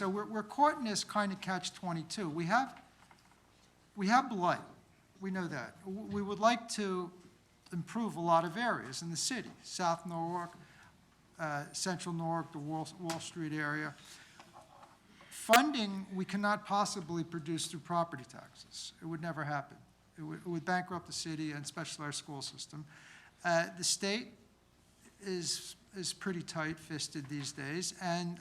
So we're caught in this kind of catch-22. We have blight. We know that. We would like to improve a lot of areas in the city, South Norwalk, Central Norwalk, the Wall Street area. Funding, we cannot possibly produce through property taxes. It would never happen. It would bankrupt the city and especially our school system. The state is pretty tight-fisted these days, and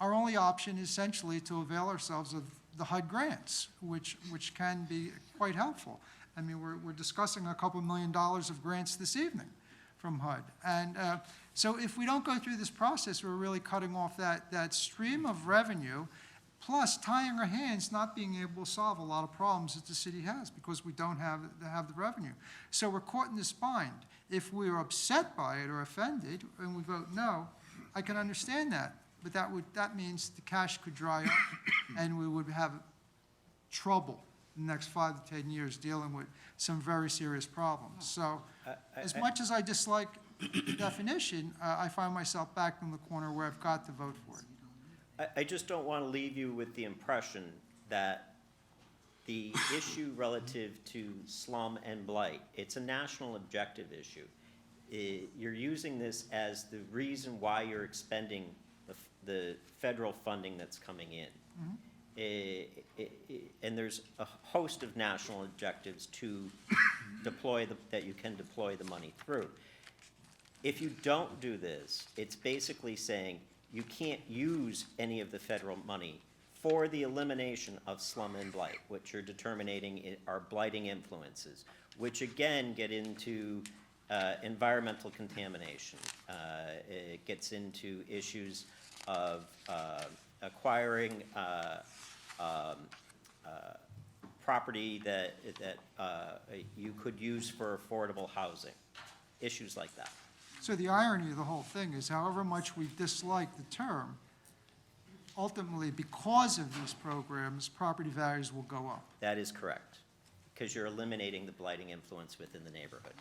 our only option is essentially to avail ourselves of the HUD grants, which can be quite helpful. I mean, we're discussing a couple $1 million of grants this evening from HUD. And so if we don't go through this process, we're really cutting off that stream of revenue, plus tying our hands, not being able to solve a lot of problems that the city has because we don't have the revenue. So we're caught in this bind. If we're upset by it or offended and we vote no, I can understand that. But that means the cash could dry up and we would have trouble in the next 5 to 10 years dealing with some very serious problems. So as much as I dislike the definition, I find myself back in the corner where I've got to vote for it. I just don't want to leave you with the impression that the issue relative to slum and blight, it's a national objective issue. You're using this as the reason why you're expending the federal funding that's coming in. Mm-hmm. And there's a host of national objectives to deploy that you can deploy the money through. If you don't do this, it's basically saying you can't use any of the federal money for the elimination of slum and blight, which you're determining are blighting influences, which again get into environmental contamination. It gets into issues of acquiring property that you could use for affordable housing, issues like that. So the irony of the whole thing is however much we dislike the term, ultimately because of these programs, property values will go up. That is correct, because you're eliminating the blighting influence within the neighborhood.